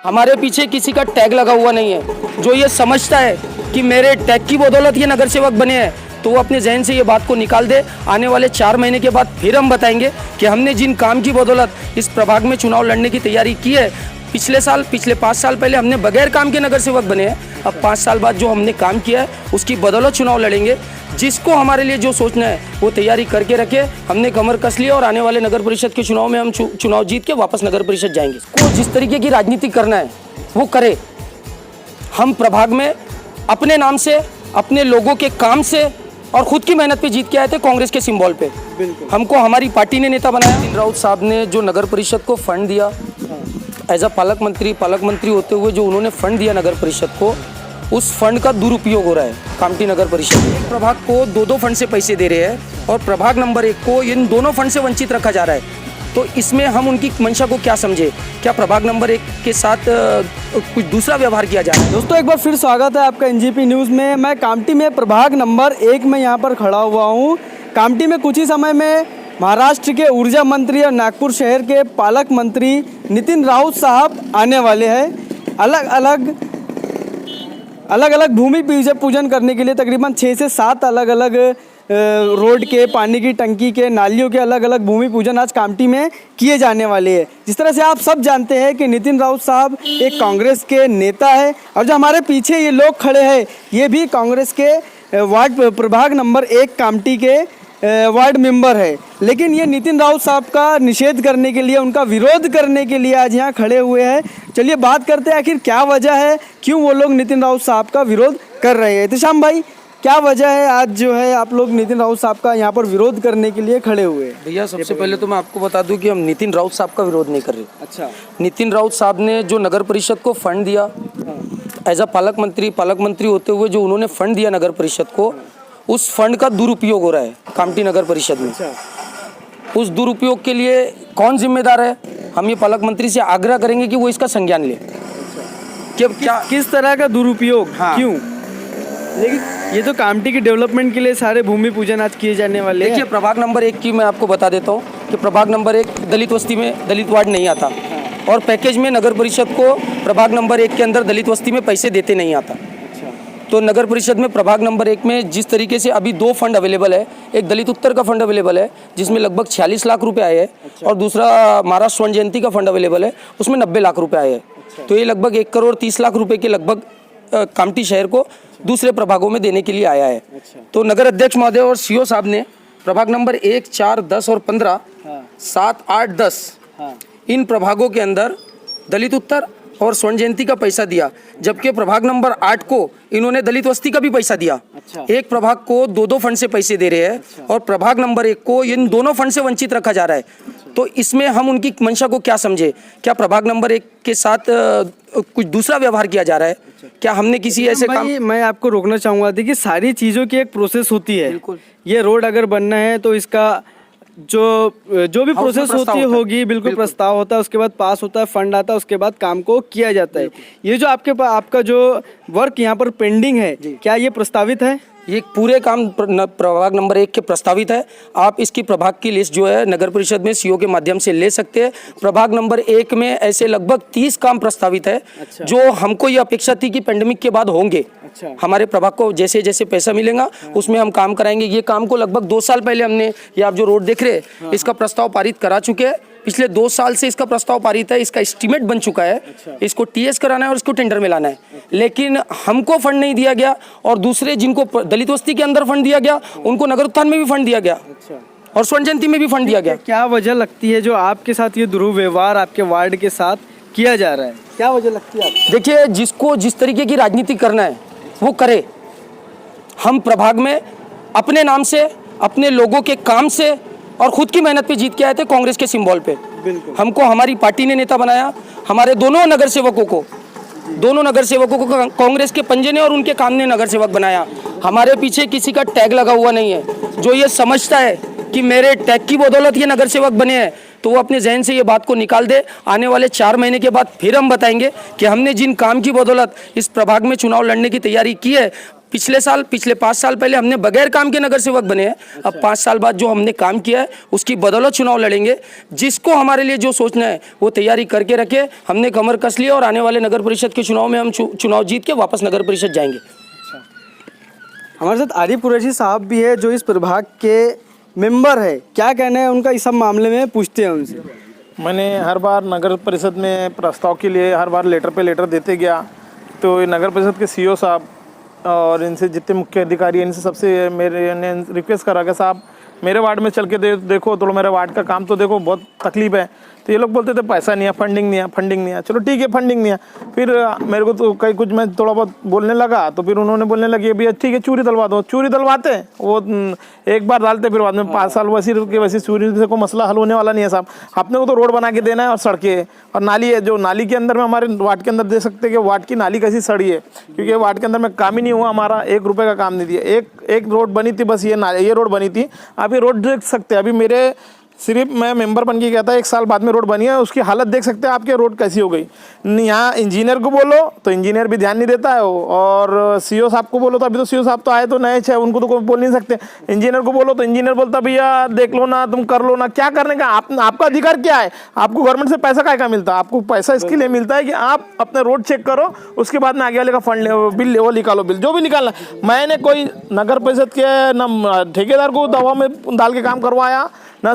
हमारे पीछे किसी का टैग लगा हुआ नहीं है। जो ये समझता है कि मेरे टैग की बदौलत ये नगर सेवक बने हैं तो वो अपने जहन से ये बात को निकाल दे। आने वाले 4 महीने के बाद फिर हम बताएंगे कि हमने जिन काम की बदौलत इस प्रभाग में चुनाव लड़ने की तैयारी की है। पिछले 5 साल पहले हमने बगैर काम के नगर सेवक बने हैं। अब 5 साल बाद जो हमने काम किया है उसकी बदौलत चुनाव लड़ेंगे। जिसको हमारे लिए जो सोचना है वो तैयारी करके रखे। हमने कमर कस लिया और आने वाले नगर परिषद के चुनाव में हम चुनाव जीत के वापस नगर परिषद जाएंगे। को जिस तरीके की राजनीति करना है वो करे। हम प्रभाग में अपने नाम से, अपने लोगों के काम से और खुद की मेहनत पे जीत के आए थे कांग्रेस के सिंबल पे। हमको हमारी पार्टी ने नेता बनाया। नितिन राउत साहब ने जो नगर परिषद को फंड दिया एज अ पालक मंत्री होते हुए जो उन्होंने फंड दिया नगर परिषद को, उस फंड का दुरुपयोग हो रहा है कामठी नगर परिषद में। एक प्रभाग को 2 फंड से पैसे दे रहे हैं और प्रभाग नंबर 1 को इन दोनों फंड से वंचित रखा जा रहा है। तो इसमें हम उनकी मंशा को क्या समझे? क्या प्रभाग नंबर 1 के साथ कुछ दूसरा व्यवहार किया जा रहा है? दोस्तों एक बार फिर स्वागत है आपका एनजीपी न्यूज़ में। मैं कामठी में प्रभाग नंबर 1 में यहाँ पर खड़ा हुआ हूँ। कामठी में कुछ ही समय में महाराष्ट्र के ऊर्जा मंत्री और नागपुर शहर के पालक मंत्री नितिन राउत साहब आने वाले हैं। अलग अलग भूमि पूजन करने के लिए तकरीबन 6 से 7 अलग अलग रोड के, पानी की टंकी के, नालियों के अलग अलग भूमि पूजन आज कामठी में किए जाने वाले हैं। जिस तरह से आप सब जानते हैं कि नितिन राउत साहब एक कांग्रेस के नेता है और जो हमारे पीछे ये लोग खड़े हैं ये भी कांग्रेस के वार्ड प्रभाग नंबर 1 कामठी के वार्ड मेंबर है। लेकिन ये नितिन राउत साहब का निषेध करने के लिए, उनका विरोध करने के लिए आज यहाँ खड़े हुए हैं। चलिए बात करते हैं आखिर क्या वजह है, क्यों वो लोग नितिन राउत साहब का विरोध कर रहे हैं। एहतेशाम भाई, क्या वजह है आज जो है आप लोग नितिन राउत साहब का यहाँ पर विरोध करने के लिए खड़े हुए हैं? भैया सबसे पहले तो मैं आपको बता दूं कि हम नितिन राउत साहब का विरोध नहीं कर रहे। अच्छा। नितिन राउत साहब ने जो नगर परिषद को फंड दिया एज अ पालक मंत्री होते हुए जो उन्होंने फंड दिया नगर परिषद को, उस फंड का दुरुपयोग हो रहा है कामठी नगर परिषद में। उस दुरुपयोग के लिए कौन जिम्मेदार है? हम ये पालक मंत्री से आग्रह करेंगे कि वो इसका संज्ञान ले। किस तरह का दुरुपयोग? क्यों? लेकिन ये तो कामठी की डेवलपमेंट के लिए सारे भूमि पूजन आज किए जाने वाले हैं। देखिए प्रभाग नंबर 1 की मैं आपको बता देता हूँ कि प्रभाग नंबर 1 दलित बस्ती में दलित वार्ड नहीं आता और पैकेज में नगर परिषद को प्रभाग नंबर 1 के अंदर दलित बस्ती में पैसे देते नहीं आता। तो नगर परिषद में प्रभाग नंबर 1 में जिस तरीके से अभी 2 फंड अवेलेबल है, एक दलित उत्तर का फंड अवेलेबल है जिसमें लगभग 46 लाख रुपए आए हैं और दूसरा महाराष्ट्र स्वर्ण जयंती का फंड अवेलेबल है उसमें 90 लाख रुपए आए हैं। तो ये लगभग 1 करोड़ 30 लाख रुपए के लगभग कामठी शहर को दूसरे प्रभागों में देने के लिए आया है। तो नगर अध्यक्ष महोदय और सीओ साहब ने प्रभाग नंबर 1, 4, 10 और 15, 7, 8, 10 इन प्रभागों के अंदर दलित उत्तर और स्वर्ण जयंती का पैसा दिया, जबकि प्रभाग नंबर 8 को इन्होंने दलित वस्ती का भी पैसा दिया। एक प्रभाग को 2 फंड से पैसे दे रहे हैं और प्रभाग नंबर 1 को इन दोनों फंड से वंचित रखा जा रहा है। तो इसमें हम उनकी मंशा को क्या समझे? क्या प्रभाग नंबर 1 के साथ कुछ दूसरा व्यवहार किया जा रहा है? क्या हमने किसी ऐसे काम? मैं आपको रोकना चाहूँगा। देखिए सारी चीज़ों की एक प्रोसेस होती है। ये रोड अगर बनना है तो इसका जो भी प्रोसेस होगी बिल्कुल प्रस्ताव होता है, उसके बाद पास होता है, फंड आता है, उसके बाद काम को किया जाता है। ये जो आपका जो वर्क यहाँ पर पेंडिंग है, क्या ये प्रस्तावित है? ये पूरे काम प्रभाग नंबर 1 के प्रस्तावित है। आप इसकी प्रभाग की लिस्ट जो है नगर परिषद में सीओ के माध्यम से ले सकते हैं। प्रभाग नंबर 1 में ऐसे लगभग 30 काम प्रस्तावित है। जो हमको ये अपेक्षा थी कि पेंडेमिक के बाद होंगे। हमारे प्रभाग को जैसे जैसे पैसा मिलेगा उसमें हम काम कराएंगे। ये काम को लगभग 2 साल पहले हमने, ये आप जो रोड देख रहे हैं इसका प्रस्ताव पारित करा चुके हैं। पिछले 2 साल से इसका प्रस्ताव पारित है, इसका एस्टीमेट बन चुका है। इसको टीएस कराना है और इसको टेंडर में लाना है। लेकिन हमको फंड नहीं दिया गया और दूसरे जिनको दलित बस्ती के अंदर फंड दिया गया उनको नगर उत्थान में भी फंड दिया गया और स्वर्ण जयंती में भी फंड दिया गया। क्या वजह लगती है जो आपके साथ ये दुर्व्यवहार आपके वार्ड के साथ किया जा रहा है? क्या वजह लगती है आपको? देखिए जिसको जिस तरीके की राजनीति करना है वो करे। हम प्रभाग में अपने नाम से, अपने लोगों के काम से और खुद की मेहनत पे जीत के आए थे कांग्रेस के सिंबल पे। हमको हमारी पार्टी ने नेता बनाया। हमारे दोनों नगर सेवकों को कांग्रेस के पंजे ने और उनके काम ने नगर सेवक बनाया। हमारे पीछे किसी का टैग लगा हुआ नहीं है। जो ये समझता है कि मेरे टैग की बदौलत ये नगर सेवक बने हैं तो वो अपने जहन से ये बात को निकाल दे। आने वाले 4 महीने के बाद फिर हम बताएंगे कि हमने जिन काम की बदौलत इस प्रभाग में चुनाव लड़ने की तैयारी की है। पिछले 5 साल पहले हमने बगैर काम के नगर सेवक बने हैं। अब 5 साल बाद जो हमने काम किया है उसकी बदौलत चुनाव लड़ेंगे। जिसको हमारे लिए जो सोचना है वो तैयारी करके रखे। हमने कमर कस लिया और आने वाले नगर परिषद के चुनाव में हम चुनाव जीत के वापस नगर परिषद जाएंगे। हमारे साथ आरिफ कुरैशी साहब भी है जो इस प्रभाग के मेंबर है, क्या कहना है उनका इस सब मामले में, पूछते हैं उनसे। मैंने हर बार नगर परिषद में प्रस्ताव के लिए हर बार लेटर पे लेटर देते गया, तो ये नगर परिषद के सीईओ साहब और इनसे जितने मुख्य अधिकारी हैं इनसे सबसे मैंने रिक्वेस्ट करा कि साहब मेरे वार्ड में चल के देखो, तो मेरे वार्ड का काम तो देखो, बहुत तकलीफ है। तो ये लोग बोलते थे पैसा नहीं है, फंडिंग नहीं है। चलो ठीक है, फंडिंग नहीं है। फिर मेरे को तो कहीं कुछ मैं थोड़ा बहुत बोलने लगा, तो फिर उन्होंने बोलने लगे भैया ठीक है चूरी डलवा दो। चूरी डलवाते वो एक बार डालते, फिर बाद में 5 साल वैसी चूरी से कोई मसला हल होने वाला नहीं है साहब। अपने को तो रोड बना के देना है और सड़कें और नाली है। जो नाली के अंदर में हमारे वार्ड के अंदर दे सकते हैं कि वार्ड की नाली कैसी सड़ी है, क्योंकि वार्ड के अंदर में काम ही नहीं हुआ हमारा, 1 रुपये का काम नहीं दिया। एक रोड बनी थी बस, ये रोड बनी थी। आप ये रोड देख सकते हैं, अभी मेरे सिर्फ मैं मेंबर बन के गया था, 1 साल बाद में रोड बनी है, उसकी हालत देख सकते हैं आपके रोड कैसी हो गई। यहाँ इंजीनियर को बोलो तो इंजीनियर भी ध्यान नहीं देता है वो, और सीईओ साहब को बोलो तो अभी तो सीईओ साहब तो आए तो नए छे, उनको तो कोई बोल नहीं सकते। इंजीनियर को बोलो तो इंजीनियर बोलता भैया देख लो ना, तुम कर लो ना। क्या करने का आपका अधिकार क्या है? आपको गवर्नमेंट से पैसा काय का मिलता है? आपको पैसा इसके लिए मिलता है कि आप अपने रोड चेक करो, उसके बाद में आगे वाले का फंड बिल वो निकालो, बिल जो भी निकालना। मैंने कोई नगर परिषद के न ठेकेदार को दवा में डाल के काम करवाया, ना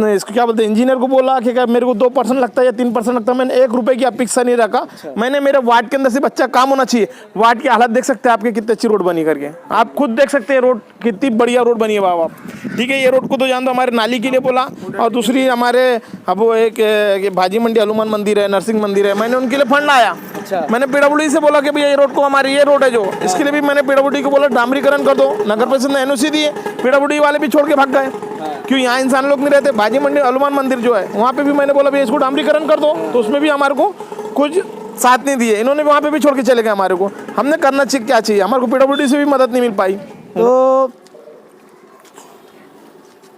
इसको क्या बोलते हैं इंजीनियर को बोला कि क्या मेरे को 2% लगता है या 3% लगता है। मैंने 1 रुपए की अपेक्षा नहीं रखा। मैंने मेरे वार्ड के अंदर से बच्चा काम होना चाहिए। वार्ड की हालत देख सकते हैं आपके, कितनी अच्छी रोड बनी करके, आप खुद देख सकते हैं रोड कितनी बढ़िया रोड बनी है बाबा। ठीक है, ये रोड को तो जान दो, हमारे नाली के लिए बोला, और दूसरी हमारे अब वो एक भाजी मंडी हनुमान मंदिर है, नरसिंह मंदिर है, मैंने उनके लिए फंड आया। मैंने पीडब्ल्यूडी से बोला कि भैया ये रोड को, हमारी ये रोड है जो, इसके लिए भी मैंने पीडब्ल्यूडी को बोला डामरीकरण कर दो। नगर परिषद ने एनओसी दी है, पीडब्ल्यूडी वाले भी छोड़ के भाग गए, क्यों यहाँ इंसान लोग नहीं रहते। भाजी मंडी हनुमान मंदिर जो है वहाँ पे भी मैंने बोला भैया इसको डामरीकरण कर दो, तो उसमें भी हमारे को कुछ साथ नहीं दिए, इन्होंने वहाँ पे भी छोड़ के चले गए हमारे को। हमने करना चाहिए क्या चाहिए, हमारे को पीडब्ल्यूडी से भी मदद नहीं मिल पाई। तो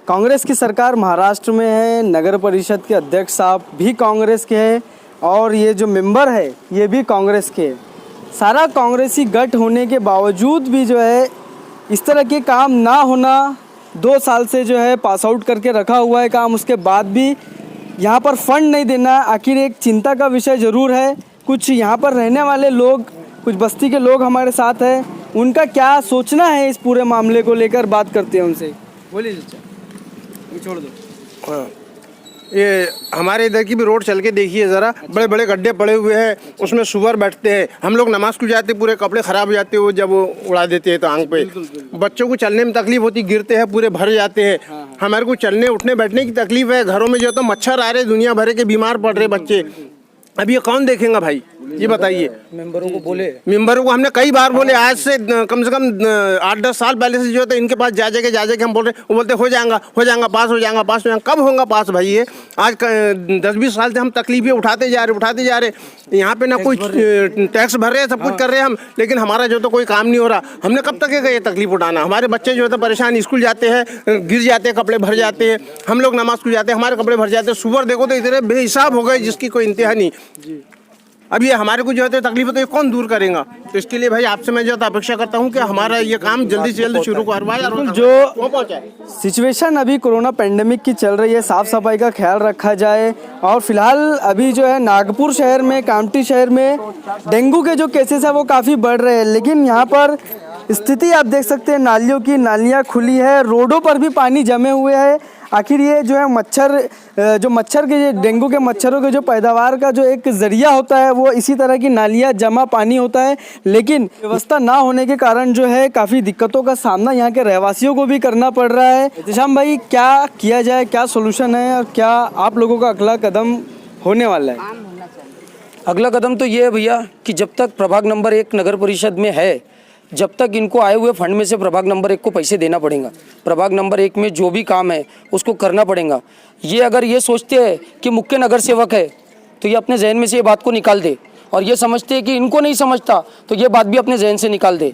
कांग्रेस की सरकार महाराष्ट्र में है, नगर परिषद के अध्यक्ष साहब भी कांग्रेस के हैं, और ये जो मेंबर है ये भी कांग्रेस के। सारा कांग्रेसी गठ होने के बावजूद भी जो है इस तरह के काम ना होना, 2 साल से जो है पास आउट करके रखा हुआ है काम, उसके बाद भी यहाँ पर फंड नहीं देना, आखिर एक चिंता का विषय ज़रूर है। कुछ यहाँ पर रहने वाले लोग, कुछ बस्ती के लोग हमारे साथ हैं, उनका क्या सोचना है इस पूरे मामले को लेकर, बात करते हैं उनसे। बोलिए चाचा, ये छोड़ दो। हाँ, ये हमारे इधर की भी रोड चल के देखिए ज़रा, बड़े बड़े गड्ढे पड़े हुए हैं, उसमें सुअर बैठते हैं। हम लोग नमाज को जाते, पूरे कपड़े ख़राब हो जाते हैं, वो जब वो उड़ा देते हैं तो आंख पे। बच्चों को चलने में तकलीफ होती, गिरते हैं, पूरे भर जाते हैं। हमारे को चलने उठने बैठने की तकलीफ है। घरों में जो तो मच्छर आ रहे, दुनिया भर के बीमार पड़ रहे बच्चे। अब ये कौन देखेगा भाई, ये बताइए। मेंबरों को बोले, मेंबरों को हमने कई बार बोले, आज से कम 8-10 साल पहले से जो है इनके पास जा जाके हम बोल रहे, वो बोलते हो जाएगा पास हो जाएगा। कब होगा पास भाई? ये आज 10-20 साल से हम तकलीफें उठाते जा रहे। यहाँ पे ना कोई टैक्स भर रहे हैं, सब कुछ कर रहे हैं हम, लेकिन हमारा जो तो कोई काम नहीं हो रहा। हमने कब तक ये तकलीफ उठाना? हमारे बच्चे जो है परेशान, स्कूल जाते हैं, गिर जाते हैं, कपड़े भर जाते हैं। हम लोग नमाज को जाते हैं, हमारे कपड़े भर जाते हैं। सुअर देखो तो इतने बेहिसाब हो गए जिसकी कोई इंतहा नहीं। अब ये हमारे को जो है तकलीफ है, तो ये कौन दूर करेगा? तो इसके लिए भाई आपसे मैं जो है अपेक्षा करता हूँ कि हमारा ये काम जल्दी से जल्दी शुरू करवाएं। जो सिचुएशन अभी कोरोना पेंडेमिक की चल रही है, साफ सफाई का ख्याल रखा जाए। और फिलहाल अभी जो है नागपुर शहर में, कामठी शहर में डेंगू के जो केसेस हैं वो काफ़ी बढ़ रहे हैं, लेकिन यहाँ पर स्थिति आप देख सकते हैं, नालियों की नालियाँ खुली है, रोडों पर भी पानी जमे हुए हैं। आखिर ये जो है मच्छर के, डेंगू के मच्छरों के जो पैदावार का जो एक ज़रिया होता है वो इसी तरह की नालियाँ जमा पानी होता है, लेकिन व्यवस्था ना होने के कारण जो है काफ़ी दिक्कतों का सामना यहाँ के रहवासियों को भी करना पड़ रहा है। एहतिशाम भाई, क्या किया जाए, क्या सोल्यूशन है, और क्या आप लोगों का अगला कदम होने वाला है? अगला कदम तो ये है भैया कि जब तक प्रभाग नंबर 1 नगर परिषद में है, जब तक इनको आए हुए फंड में से प्रभाग नंबर 1 को पैसे देना पड़ेगा। प्रभाग नंबर 1 में जो भी काम है उसको करना पड़ेगा। ये अगर ये सोचते हैं कि मुख्य नगर सेवक है तो ये अपने जहन में से ये बात को निकाल दे, और ये समझते हैं कि इनको नहीं समझता तो ये बात भी अपने जहन से निकाल दे।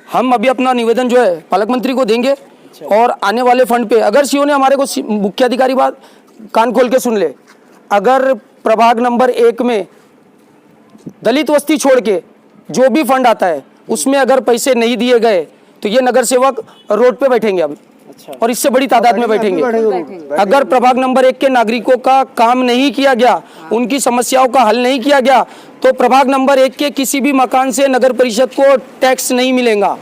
हम अभी अपना निवेदन जो है पालक मंत्री को देंगे, और आने वाले फंड पे अगर सीओ ने हमारे को, मुख्य अधिकारी बात कान खोल के सुन ले, अगर प्रभाग नंबर 1 में दलित वस्ती छोड़ के जो भी फंड आता है उसमें अगर पैसे नहीं दिए गए तो ये नगर सेवक रोड पे बैठेंगे अब, और इससे बड़ी तादाद में बैठेंगे। अगर प्रभाग नंबर 1 के नागरिकों का काम नहीं किया गया, उनकी समस्याओं का हल नहीं किया गया, तो प्रभाग नंबर 1 के किसी भी मकान से नगर परिषद को टैक्स नहीं मिलेगा।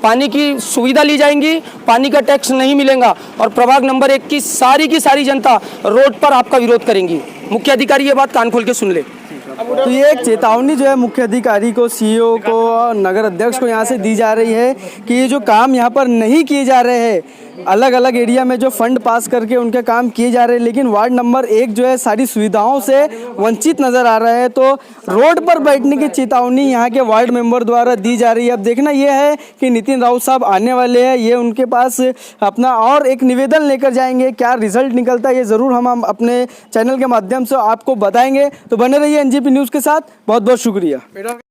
पानी की सुविधा ली जाएंगी, पानी का टैक्स नहीं मिलेगा, और प्रभाग नंबर 1 की सारी जनता रोड पर आपका विरोध करेंगी। मुख्य अधिकारी ये बात कान खोल के सुन ले। तो ये एक चेतावनी जो है मुख्य अधिकारी को, सीईओ को और नगर अध्यक्ष को यहाँ से दी जा रही है कि ये जो काम यहाँ पर नहीं किए जा रहे हैं, अलग अलग एरिया में जो फंड पास करके उनके काम किए जा रहे हैं, लेकिन वार्ड नंबर 1 जो है सारी सुविधाओं से वंचित नजर आ रहा है। तो रोड पर बैठने की चेतावनी यहाँ के वार्ड मेंबर द्वारा दी जा रही है। अब देखना यह है कि नितिन राउत साहब आने वाले हैं, ये उनके पास अपना और एक निवेदन लेकर जाएंगे। क्या रिजल्ट निकलता है ये ज़रूर हम अपने चैनल के माध्यम से आपको बताएंगे। तो बने रहिए एनजेपी न्यूज़ के साथ। बहुत बहुत शुक्रिया।